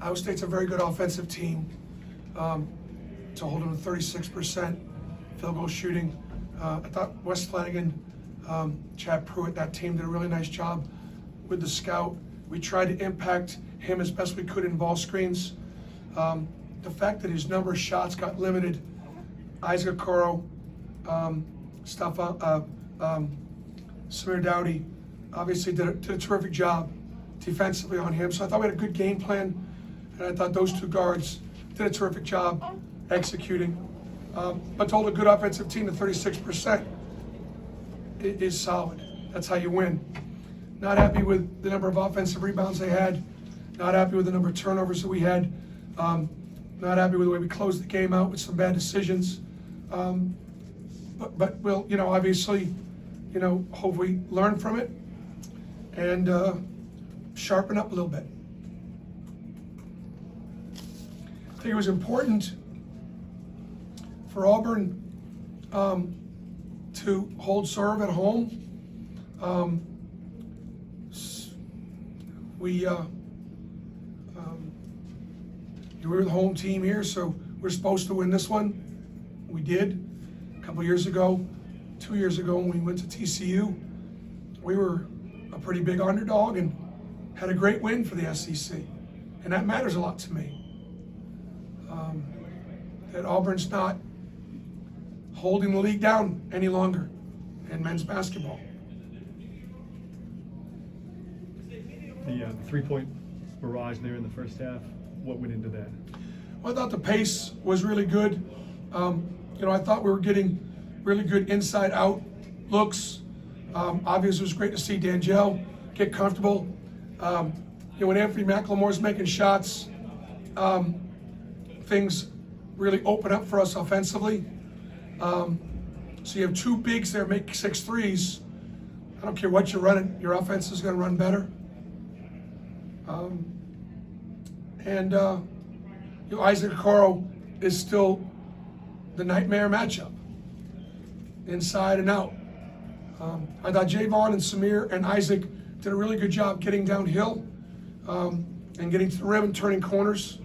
Iowa State's a very good offensive team. To hold them to 36% field goal shooting. I thought Wes Flanagan, Chad Pruitt, that team did a really nice job with the scout. We tried to impact him as best we could in ball screens. The fact that his number of shots got limited, Isaac Okoro, Samir Doughty obviously did a terrific job defensively on him. So I thought we had a good game plan, and I thought those two guards did a terrific job executing. But to hold a good offensive team to 36% is solid. That's how you win. Not happy with the number of offensive rebounds they had. Not happy with the number of turnovers that we had. Not happy with the way we closed the game out with some bad decisions. But we'll, obviously, hopefully learn from it and sharpen up a little bit. I think it was important for Auburn to hold serve at home. We were the home team here, so we're supposed to win this one. We did. A couple years ago, 2 years ago, when we went to TCU, we were a pretty big underdog and had a great win for the SEC, and that matters a lot to me. That Auburn's not holding the league down any longer in men's basketball. The three-point barrage there in the first half, what went into that? Well, I thought the pace was really good. I thought we were getting really good inside-out looks. Obviously, it was great to see D'Angelo get comfortable. When Anthony McLemore's making shots, things really open up for us offensively. So you have two bigs there make 6 threes. I don't care what you're running, your offense is going to run better. Isaac Okoro is still the nightmare matchup, inside and out. I thought Javon and Samir and Isaac did a really good job getting downhill and getting to the rim and turning corners.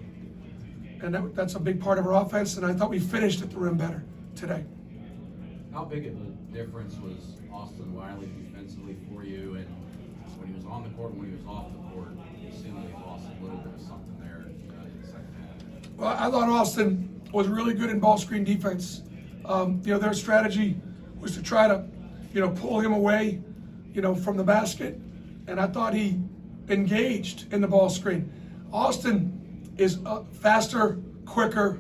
And that's a big part of our offense, and I thought we finished at the rim better today. How big of a difference was Austin Wiley defensively for you, and when he was on the court and when he was off the court, you seemingly lost a little bit of something there in the second half? Well, I thought Austin was really good in ball screen defense. Their strategy was to try to, pull him away, from the basket, and I thought he engaged in the ball screen. Austin is faster, quicker,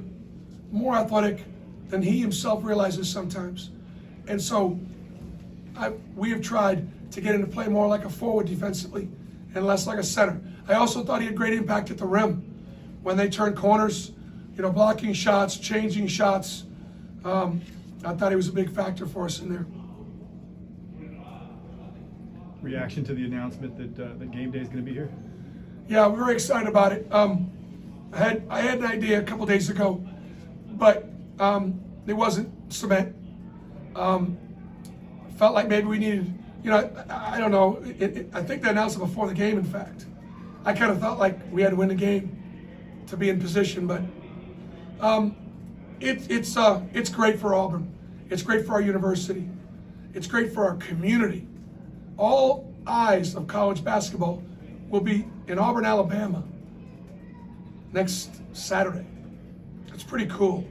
more athletic than he himself realizes sometimes. And so we have tried to get him to play more like a forward defensively and less like a center. I also thought he had great impact at the rim when they turned corners, blocking shots, changing shots. I thought he was a big factor for us in there. Reaction to the announcement that game day is going to be here? Yeah, we're very excited about it. I had an idea a couple days ago, but it wasn't cement. Felt like maybe we needed, I don't know. I think they announced it before the game, in fact. I kind of felt like we had to win the game to be in position, but it's great for Auburn. It's great for our university. It's great for our community. All eyes of college basketball will be in Auburn, Alabama next Saturday. It's pretty cool.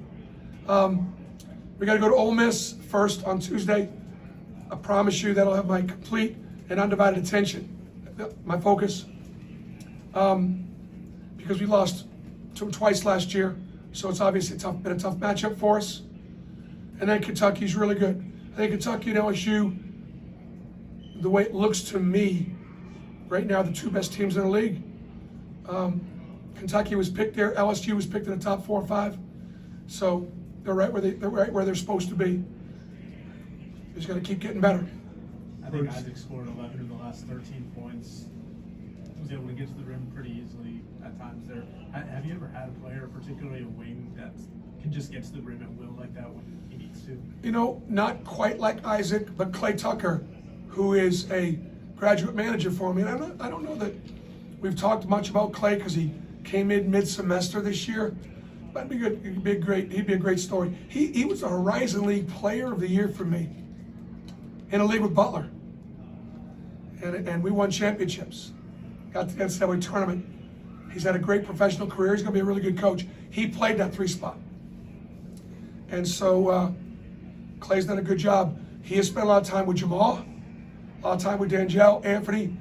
We got to go to Ole Miss first on Tuesday. I promise you that'll have my complete and undivided attention, my focus, because we lost to them twice last year, so it's obviously been a tough matchup for us. And then Kentucky's really good. I think Kentucky and LSU, the way it looks to me, right now the two best teams in the league. Kentucky was picked there. LSU was picked in the top 4 or 5. So they're right where they're supposed to be. Just got to keep getting better. I think Isaac scored 11 of the last 13 points. Was able to get to the rim pretty easily at times there. Have you ever had a player, particularly a wing, that can just get to the rim at will like that when he needs to? Not quite like Isaac, but Clay Tucker, who is a graduate manager for me. And I don't know that we've talked much about Clay because he came in mid-semester this year. That'd be good. He'd be a great story. He was a Horizon League Player of the Year for me in a league with Butler, and we won championships. Got to the NCAA tournament. He's had a great professional career. He's going to be a really good coach. He played that 3 spot, and so Clay's done a good job. He has spent a lot of time with Jamal, a lot of time with D'Angelo, Anthony,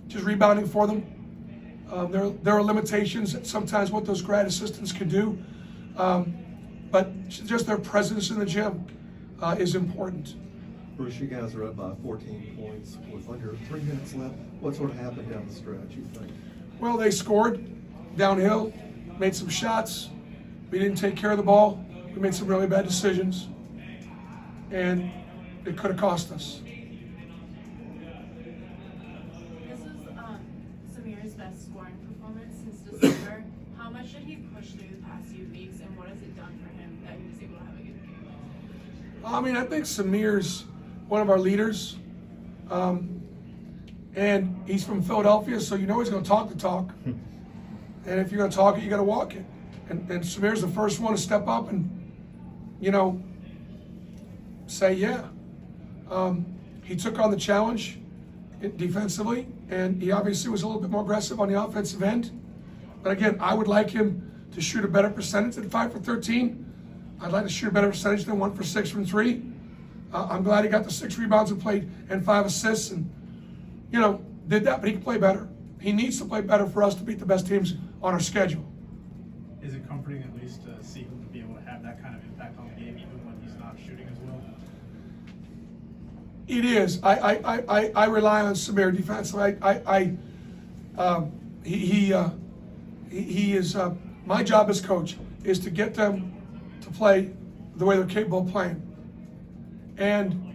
just rebounding for them. There are limitations at sometimes what those grad assistants can do, but just their presence in the gym is important. Bruce, you guys are up by 14 points with under 3 minutes left. What sort of happened down the stretch, you think? Well, they scored downhill, made some shots. We didn't take care of the ball. We made some really bad decisions, and it could have cost us. This was Samir's best scoring performance since December. How much did he push through the past few weeks, and what has it done for him that he was able to have a good game? I mean, I think Samir's one of our leaders, and he's from Philadelphia, so you know he's going to talk the talk. And if you're going to talk it, you got to walk it. And Samir's the first one to step up and, say, yeah. He took on the challenge defensively, and he obviously was a little bit more aggressive on the offensive end. But again, I would like him to shoot a better percentage than 5 for 13. I'd like to shoot a better percentage than 1 for 6 from 3. I'm glad he got the 6 rebounds and played and 5 assists and, did that, but he can play better. He needs to play better for us to beat the best teams on our schedule. Is it comforting at least to see him be able to have that kind of impact on the game even when he's not shooting as well? It is. I rely on Samir defensively. He is. My job as coach is to get them to play the way they're capable of playing, and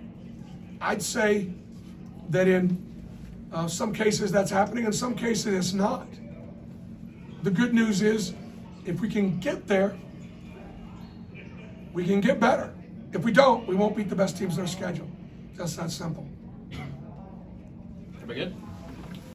I'd say that in some cases that's happening, in some cases it's not. The good news is, if we can get there, we can get better. If we don't, we won't beat the best teams in our schedule. Just that simple. Everybody good?